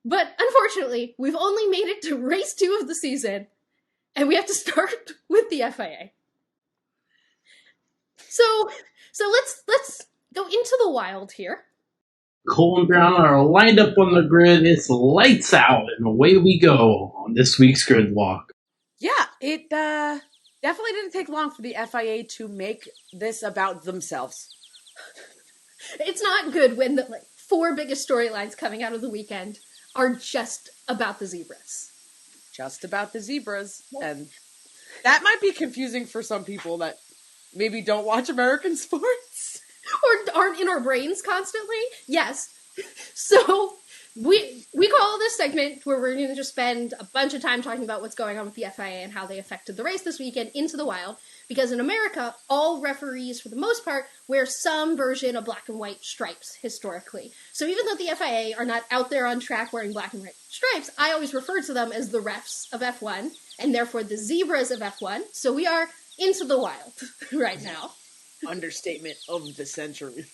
But unfortunately, we've only made it to race 2 of the season, and we have to start with the FIA. So let's go into the wild here. Nicole and Briana are lined up on the grid. It's lights out, and away we go on this week's grid walk. Yeah, it definitely didn't take long for the FIA to make this about themselves. It's not good when the 4 biggest storylines coming out of the weekend are just about the zebras. Just about the zebras. And that might be confusing for some people that maybe don't watch American sports. Or aren't in our brains constantly. Yes. So we call this segment where we're going to just spend a bunch of time talking about what's going on with the FIA and how they affected the race this weekend into the wild. Because in America, all referees, for the most part, wear some version of black and white stripes historically. So even though the FIA are not out there on track wearing black and white stripes, I always refer to them as the refs of F1, and therefore the zebras of F1. So we are into the wild right now. Understatement of the century.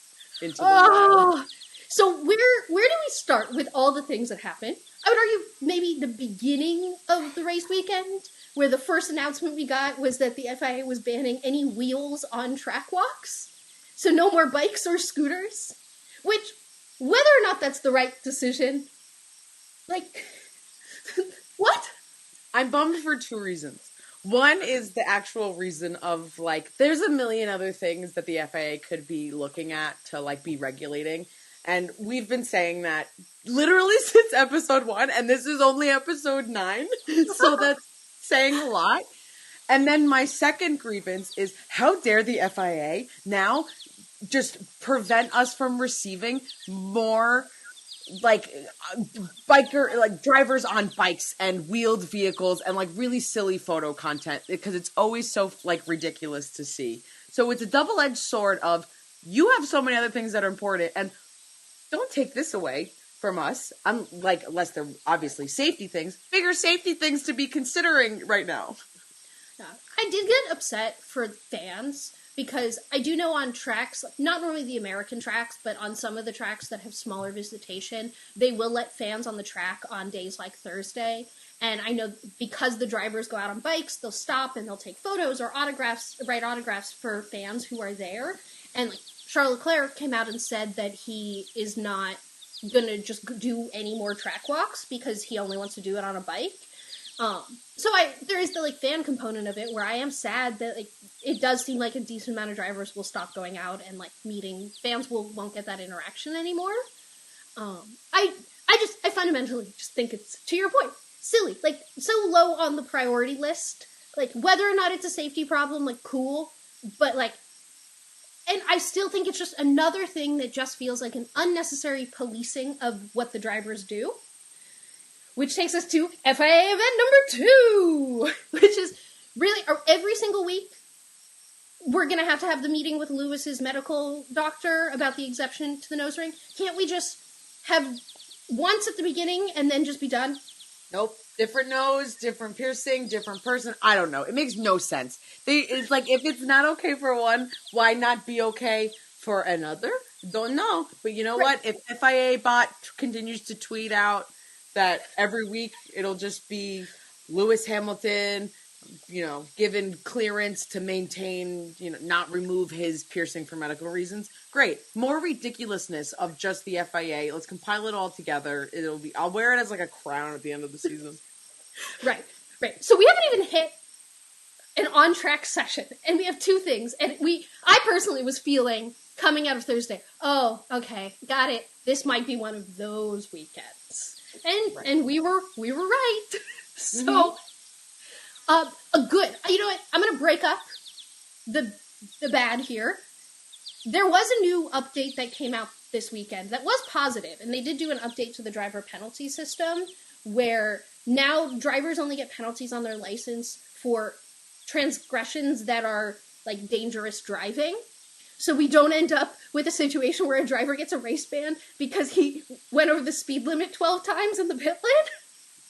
Into the wild. So where do we start with all the things that happened? I would argue maybe the beginning of the race weekend, where the first announcement we got was that the FIA was banning any wheels on track walks. So no more bikes or scooters. Which, whether or not that's the right decision, what? I'm bummed for 2 reasons. One is the actual reason of, there's a million other things that the FIA could be looking at to, be regulating. And we've been saying that literally since episode 1, and this is only episode 9. So that's saying a lot. And then my second grievance is, how dare the FIA now just prevent us from receiving more drivers on bikes and wheeled vehicles and really silly photo content, because it's always so ridiculous to see. So it's a double-edged sword of, you have so many other things that are important, and don't take this away from us. Unless they're obviously safety things, bigger safety things to be considering right now. I did get upset for fans, because I do know on tracks, not normally the American tracks, but on some of the tracks that have smaller visitation, they will let fans on the track on days like Thursday. And I know because the drivers go out on bikes, they'll stop and they'll take photos or write autographs for fans who are there. And Charles Leclerc came out and said that he is not going to just do any more track walks because he only wants to do it on a bike. So there is the fan component of it where I am sad that it does seem like a decent amount of drivers will stop going out and meeting fans won't get that interaction anymore. I fundamentally just think it's, to your point, silly, so low on the priority list. Whether or not it's a safety problem, cool, but and I still think it's just another thing that just feels like an unnecessary policing of what the drivers do. Which takes us to FIA event number 2, which is really, every single week, we're going to have the meeting with Lewis's medical doctor about the exception to the nose ring. Can't we just have once at the beginning and then just be done? Nope. Different nose, different piercing, different person. I don't know. It makes no sense. It's if it's not okay for one, why not be okay for another? Don't know. But you know what? If FIA bot continues to tweet out that every week it'll just be Lewis Hamilton, given clearance to maintain, not remove his piercing for medical reasons. Great. More ridiculousness of just the FIA. Let's compile it all together. I'll wear it as a crown at the end of the season. Right. So we haven't even hit an on-track session, and we have 2 things. And I personally was feeling, coming out of Thursday, oh, okay, got it. This might be one of those weekends. And we were right. So, good. You know what? I'm going to break up the bad here. There was a new update that came out this weekend that was positive, and they did do an update to the driver penalty system, where now drivers only get penalties on their license for transgressions that are dangerous driving. So we don't end up with a situation where a driver gets a race ban because he went over the speed limit 12 times in the pit lane.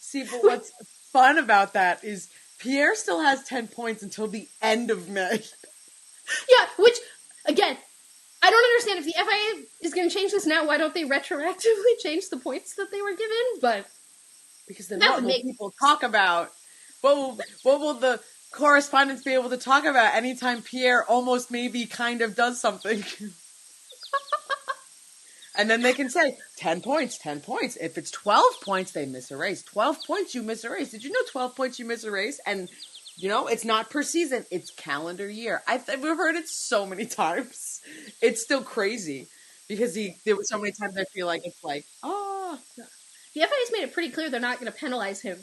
See, but what's fun about that is Pierre still has 10 points until the end of May. Yeah, which, again, I don't understand if the FIA is going to change this now. Why don't they retroactively change the points that they were given? But because then what will people talk about? What will the correspondents be able to talk about anytime Pierre almost maybe kind of does something? And then they can say 10 points, 10 points. If it's 12 points, they miss a race. 12 points, you miss a race. Did you know 12 points, you miss a race? And, you know, it's not per season. It's calendar year. We've heard it so many times. It's still crazy because there were so many times I feel like it's like, oh. The FIA's made it pretty clear they're not going to penalize him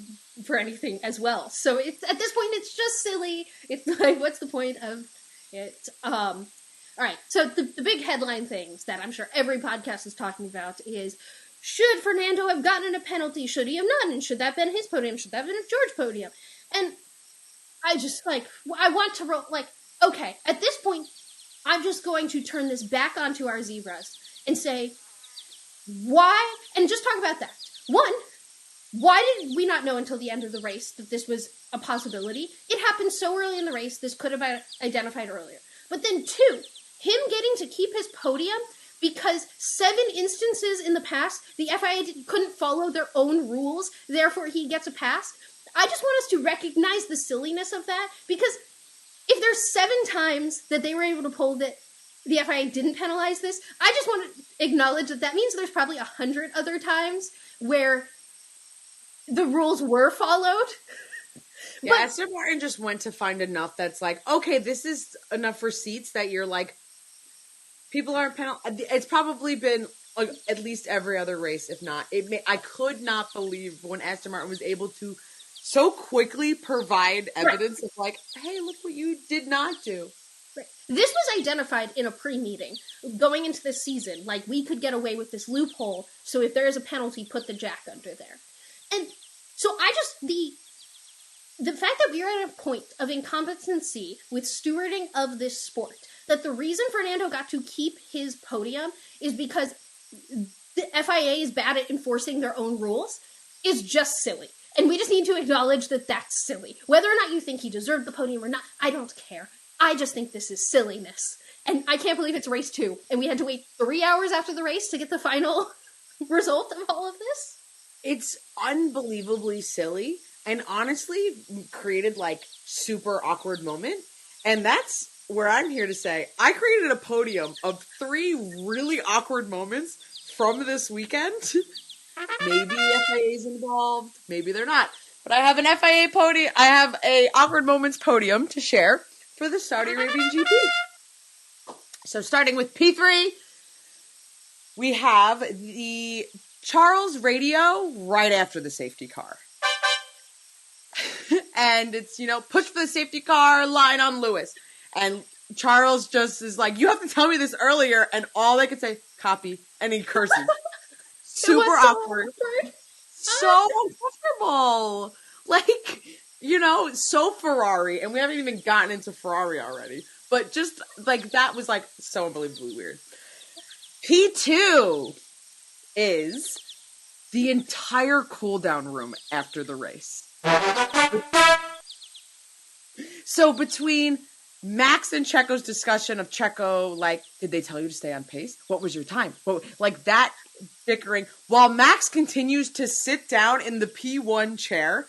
for anything as well. So at this point, it's just silly. It's like, what's the point of it? All right, so the big headline things that I'm sure every podcast is talking about is, should Fernando have gotten a penalty? Should he have not? And should that have been his podium? Should that have been George's podium? And I just, I want to roll, okay, at this point, I'm just going to turn this back onto our zebras and say, why? And just talk about that. One, why did we not know until the end of the race that this was a possibility? It happened so early in the race, this could have been identified earlier. But then two, him getting to keep his podium because 7 instances in the past, the FIA couldn't follow their own rules, therefore he gets a pass. I just want us to recognize the silliness of that, because if there's 7 times that they were able to pull that the FIA didn't penalize this, I just want to acknowledge that means there's probably 100 other times where the rules were followed. Yeah, Aston Martin just went to find enough that's like, okay, this is enough for seats that you're like, people aren't It's probably been at least every other race, if not. I could not believe when Aston Martin was able to so quickly provide evidence of like, hey, look what you did not do. Right. This was identified in a pre-meeting going into the season. Like, we could get away with this loophole, so if there is a penalty, put the jack under there. And so the fact that we're at a point of incompetency with stewarding of this sport, that the reason Fernando got to keep his podium is because the FIA is bad at enforcing their own rules, is just silly. And we just need to acknowledge that that's silly. Whether or not you think he deserved the podium or not, I don't care. I just think this is silliness. And I can't believe it's race 2, and we had to wait 3 hours after the race to get the final result of all of this. It's unbelievably silly, and honestly created super awkward moment. And that's where I'm here to say, I created a podium of 3 really awkward moments from this weekend. Maybe FIA is involved, maybe they're not. But I have an FIA podium, I have a awkward moments podium to share for the Saudi Arabian GP. So starting with P3, we have the Charles radio right after the safety car. And it's, push for the safety car, line on Lewis. And Charles just is like, you have to tell me this earlier. And all they could say, copy. And he curses. Super awkward. So uncomfortable. So Ferrari. And we haven't even gotten into Ferrari already. But just, that was, so unbelievably weird. P2 is the entire cool-down room after the race. So between Max and Checo's discussion of Checo, did they tell you to stay on pace? What was your time? That bickering, while Max continues to sit down in the P1 chair,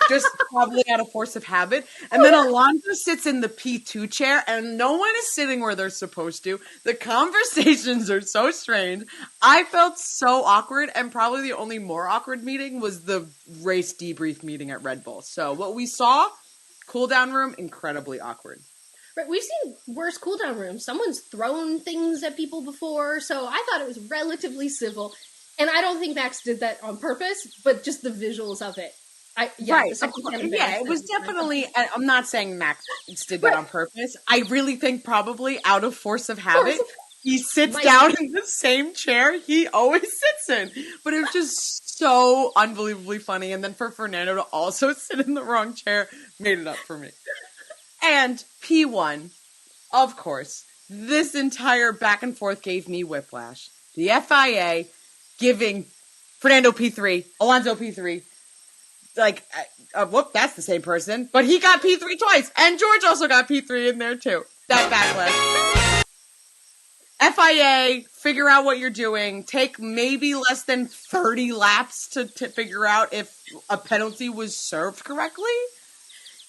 just probably out of force of habit, and then Alonso sits in the P2 chair, and no one is sitting where they're supposed to. The conversations are so strange. I felt so awkward, and probably the only more awkward meeting was the race debrief meeting at Red Bull. So what we saw, cool down room, incredibly awkward. Right, we've seen worse cooldown rooms. Someone's thrown things at people before, so I thought it was relatively civil. And I don't think Max did that on purpose, but just the visuals of it. Right. It was definitely, I'm not saying Max did that on purpose. I really think probably out of force of habit, he sits down in the same chair he always sits in. But it was just so unbelievably funny. And then for Fernando to also sit in the wrong chair made it up for me. And P1, of course, this entire back and forth gave me whiplash. The FIA giving Fernando P3, Alonso P3, that's the same person, but he got P3 twice, and George also got P3 in there too. That backlash. FIA, figure out what you're doing. Take maybe less than 30 laps to figure out if a penalty was served correctly.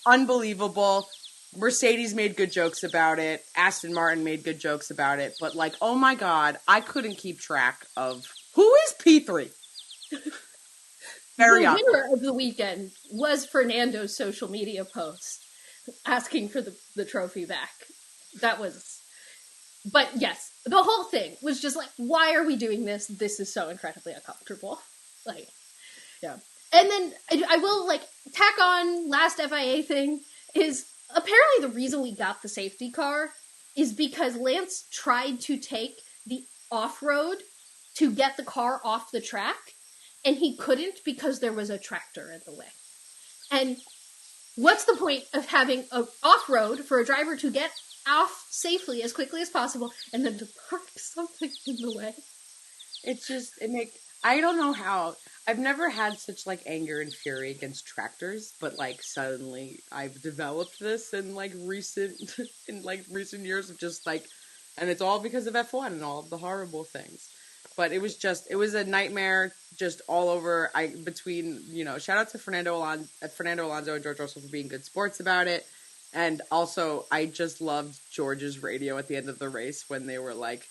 Unbelievable. Mercedes made good jokes about it. Aston Martin made good jokes about it. But, like, oh my God, I couldn't keep track of who is P3. Very the awkward. winner of the weekend was Fernando's social media post asking for the trophy back. That was... But yes, the whole thing was just like, why are we doing this? This is so incredibly uncomfortable. Like, yeah. And then I will, like, tack on last FIA thing is apparently the reason we got the safety car is because Lance tried to take the off-road to get the car off the track, and he couldn't because there was a tractor in the way. And what's the point of having an off-road for a driver to get off safely as quickly as possible and then to park something in the way? It's just, I don't know how. I've never had such, like, anger and fury against tractors, but, like, suddenly I've developed this in recent years of just, like, and it's all because of F1 and all of the horrible things. But it was a nightmare just all over. Shout out to Fernando Alonso and George Russell for being good sports about it. And also, I just loved George's radio at the end of the race when they were like,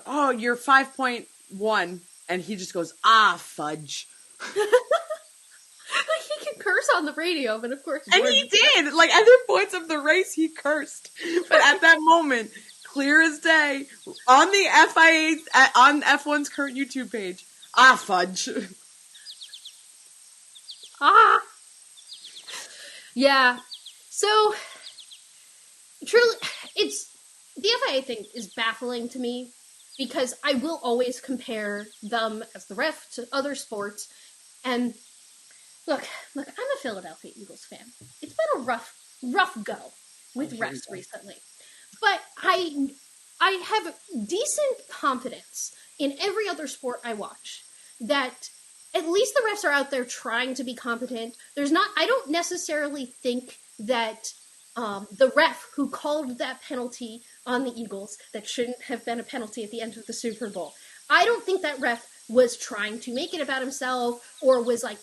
oh, you're 5.1. And he just goes, fudge. Like, he can curse on the radio, but of course... And he did! Like, at the points of the race, he cursed. But at that moment, clear as day, on the FIA, on F1's current YouTube page, fudge. Yeah. So, truly, the FIA thing is baffling to me, because I will always compare them as the ref to other sports. And look, I'm a Philadelphia Eagles fan. It's been a rough go with refs recently. But I have decent confidence in every other sport I watch that at least the refs are out there trying to be competent. I don't necessarily think that the ref who called that penalty on the Eagles that shouldn't have been a penalty at the end of the Super Bowl, I don't think that ref was trying to make it about himself or was like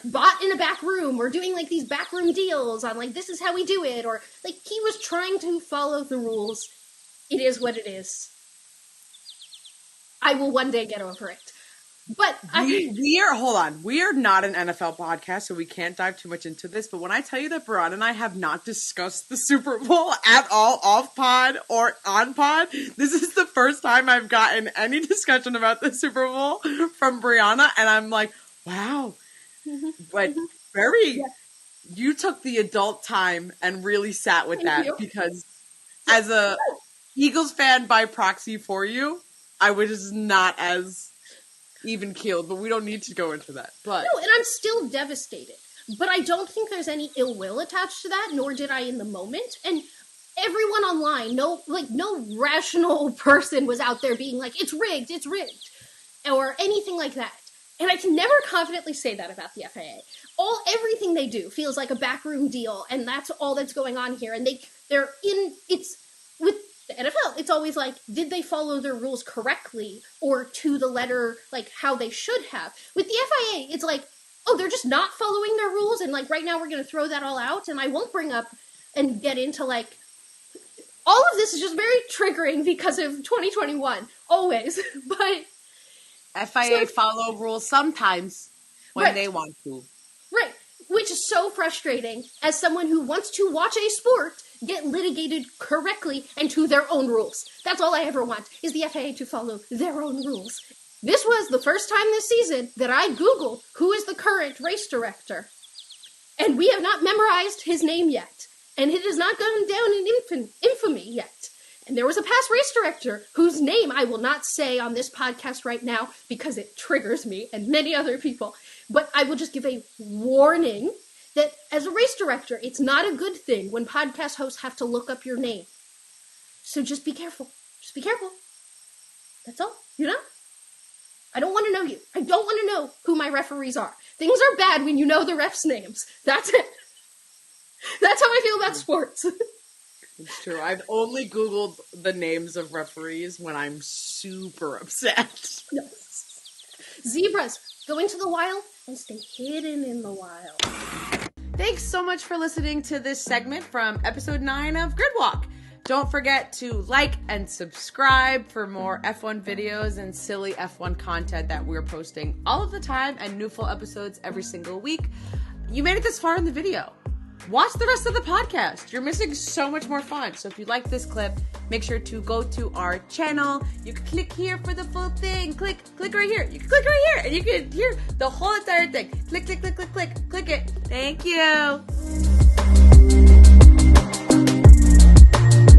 bought in a back room or doing like these backroom deals on like, this is how we do it, or like he was trying to follow the rules. It is what it is. I will one day get over it. But we are not an NFL podcast, so we can't dive too much into this. But when I tell you that Briana and I have not discussed the Super Bowl at all, off pod or on pod, this is the first time I've gotten any discussion about the Super Bowl from Briana, and I'm like, wow. But you took the adult time and really sat with that, because as a Eagles fan by proxy for you, I was not as even keeled, but we don't need to go into that. But no, and I'm still devastated. But I don't think there's any ill will attached to that, nor did I in the moment. And everyone online, no rational person was out there being like, it's rigged, or anything like that. And I can never confidently say that about the FIA. Everything they do feels like a backroom deal, and that's all that's going on here. And it's with the NFL, it's always like, did they follow their rules correctly or to the letter, like how they should have? With the FIA, it's like, oh, they're just not following their rules, and like right now we're going to throw that all out, and I won't bring up and get into like, all of this is just very triggering because of 2021, always. But FIA follow rules sometimes when they want to. Right, which is so frustrating as someone who wants to watch a sport get litigated correctly and to their own rules. That's all I ever want, is the FIA to follow their own rules. This was the first time this season that I Googled who is the current race director. And we have not memorized his name yet. And it has not gone down in infamy yet. And there was a past race director whose name I will not say on this podcast right now because it triggers me and many other people. But I will just give a warning that as a race director, it's not a good thing when podcast hosts have to look up your name. So just be careful. Just be careful. That's all. I don't want to know you. I don't want to know who my referees are. Things are bad when you know the refs' names. That's it. That's how I feel about sports. It's true. I've only Googled the names of referees when I'm super upset. Zebras, go into the wild and stay hidden in the wild. Thanks so much for listening to this segment from episode 9 of Gridwalk. Don't forget to like and subscribe for more F1 videos and silly F1 content that we're posting all of the time and new full episodes every single week. You made it this far in the video. Watch the rest of the podcast. You're missing so much more fun. So if you like this clip, make sure to go to our channel. You can click here for the full thing. Click right here. You can click right here and you can hear the whole entire thing. Click it. Thank you.